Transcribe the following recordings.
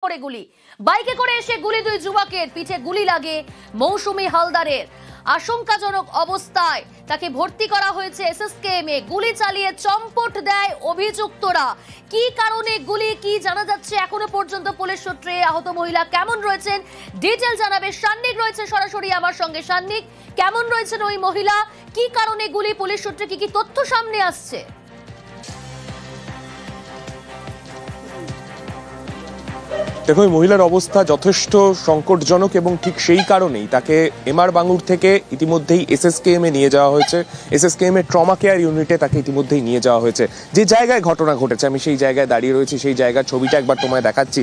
করে গুলি বাইকে করে এসে গুলি দুই যুবকের পিঠে গুলি লাগে মৌসুমী হালদারের আশঙ্কাজনক অবস্থায় তাকে ভর্তি করা হয়েছে এসএসকেএম এ গুলি চালিয়ে চম্পট দেয় অভিযুক্তরা কি কারণে গুলি কি জানা যাচ্ছে এখনো পর্যন্ত পুলিশ সূত্রে আহত মহিলা কেমন রয়েছেন ডিটেইল জানাবে সান্নিক রয়েছে সরাসরি আমার সঙ্গে সান্নিক কেমন রয়েছেন ওই মহিলা কি কারণে গুলি পুলিশ সূত্রে কি তথ্য সামনে আসছে দেখো এই মহিলার অবস্থা যথেষ্ট সংকটজনক এবং ঠিক সেই কারণেই তাকে এমআর বাঙ্গুর থেকে ইতিমধ্যেই এসএসকেএম এ নিয়ে যাওয়া হয়েছে এসএসকেএম এর ট্রমা কেয়ার ইউনিটে তাকে ইতিমধ্যেই নিয়ে যাওয়া হয়েছে যে জায়গায় ঘটনা ঘটেছে আমি সেই জায়গায় দাঁড়িয়ে রয়েছি সেই জায়গার ছবিটা একবার তোমায় দেখাচ্ছি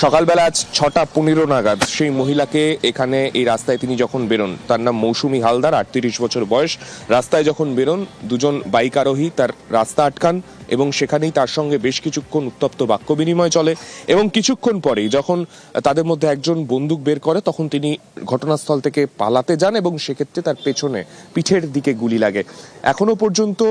সকালবেলা আজ 6:15 নাগাদ সেই মহিলাকে এখানে এই রাস্তায় তিনি যখন বেরোন তার নাম মৌসুমী হালদার 38 বছর বয়স রাস্তায় যখন বেরোন দুজন বাইক আরোহী তার রাস্তা আটকান এবং সেখানেই তার সঙ্গে বেশ কিছুক্ষণ উত্তপ্ত বাক্য বিনিময় চলে এবং কিছুক্ষণ পরেই যখন তাদের মধ্যে একজন বন্দুক বের করে তখন তিনি ঘটনাস্থল থেকে পালাতে যান এবং সেক্ষেত্রে তার পেছনে পিঠের দিকে গুলি লাগে এখনো পর্যন্ত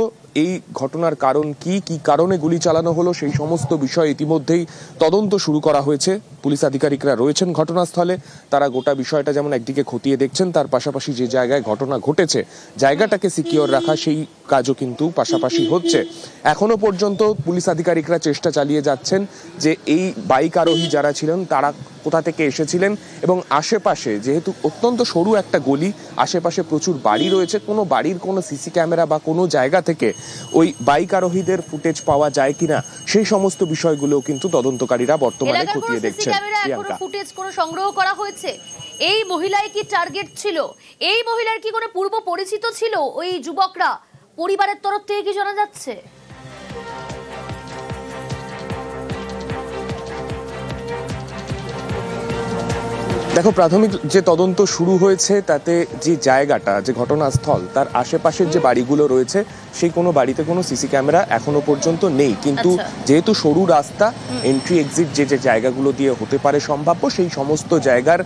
এই ঘটনার কারণ কি কারণে গুলি চালানো হলো সেই সমস্ত বিষয় ইতিমধ্যেই তদন্ত শুরু করা হয়েছে পুলিশ আধিকারিকরা রয়েছেন ঘটনাস্থলে তারা গোটা বিষয়টা যেমন একদিকে খতিয়ে দেখছেন তার পাশাপাশি যে জায়গায় ঘটনা ঘটেছে জায়গাটাকে সিকিউর রাখা সেই কাজও কিন্তু পাশাপাশি হচ্ছে এখনো পর্যন্ত পুলিশ আধিকারিকরা চেষ্টা চালিয়ে যাচ্ছেন যে এই বাইক আরোহী যারা ছিলেন তারা কোথা থেকে এসেছিলেন এবং আশেপাশে যেহেতু অত্যন্ত সরু একটা গলি আশেপাশে প্রচুর বাড়ি রয়েছে কোনো বাড়ির কোনো সিসি ক্যামেরা বা কোনো জায়গা থেকে ওই বাইক আরোহীদের ফুটেজ পাওয়া যায় কিনা সেই সমস্ত বিষয়গুলো কিন্তু তদন্তকারীরা বর্তমানে খতিয়ে দেখছেন ফুটেজ কোনো সংগ্রহ করা হয়েছে এই মহিলাই কি টার্গেট ছিল এই মহিলার কি কোনো পূর্ব পরিচিত ছিল ওই যুবকরা পরিবারের তরফ থেকে কি জানা যাচ্ছে দেখো প্রাথমিক যে তদন্ত শুরু হয়েছে তাতে যে জায়গাটা যে ঘটনাস্থল তার আশেপাশের যে বাড়িগুলো রয়েছে সেই কোনো বাড়িতে কোনো সিসি ক্যামেরা এখনো পর্যন্ত নেই কিন্তু যেহেতু সরু রাস্তা এন্ট্রি এক্সিট যে যে জায়গাগুলো দিয়ে হতে পারে সম্ভাব্য সেই সমস্ত জায়গার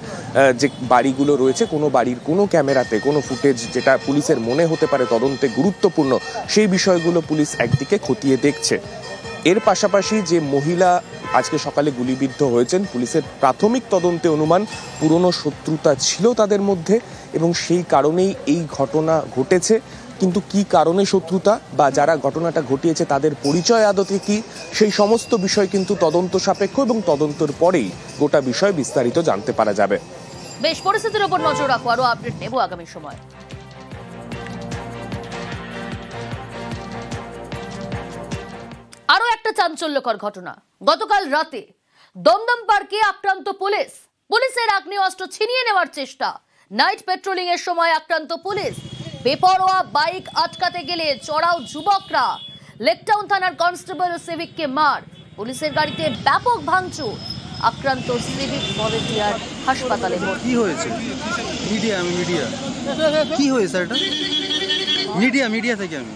যে বাড়িগুলো রয়েছে কোনো বাড়ির কোনো ক্যামেরাতে কোনো ফুটেজ যেটা পুলিশের মনে হতে পারে তদন্তে গুরুত্বপূর্ণ সেই বিষয়গুলো পুলিশ একদিকে খতিয়ে দেখছে এর পাশাপাশি যে মহিলা আজকে সকালে গুলিবিদ্ধ হয়েছেন পুলিশের প্রাথমিক তদন্তে অনুমান পুরনো শত্রুতা ছিল তাদের মধ্যে এবং সেই কারণেই এই ঘটনা ঘটেছে কিন্তু কি কারণে শত্রুতা বা যারা ঘটনাটা ঘটিয়েছে তাদের পরিচয় আদতে কি সেই সমস্ত বিষয় কিন্তু তদন্ত সাপেক্ষ এবং তদন্তের পরেই গোটা বিষয় বিস্তারিত জানতে পারা যাবে বেশ পরিস্থিতির উপর নজর রাখো আরো আপডেট নেব আগামী সময় আরো একটা চাঞ্চল্যকর ঘটনা গতকাল রাতে দমদম পার্কে আক্রান্ত পুলিশের আগ্নেয়াস্ত্র ছিনিয়ে নেওয়ার চেষ্টা নাইট পেট্রোলিং এর সময় আক্রান্ত পুলিশ বেপরোয়া বাইক আটকাতে গেলে চড়াও যুবকরা লেকটাউন থানার কনস্টেবল ও সিভিককে মার পুলিশের গাড়িতে ব্যাপক ভাঙচুর আক্রান্ত সিভিক ভলেন্টিয়ার হাসপাতালে কি হয়েছে মিডিয়া কি হয়েছে এটা মিডিয়া থেকে আমি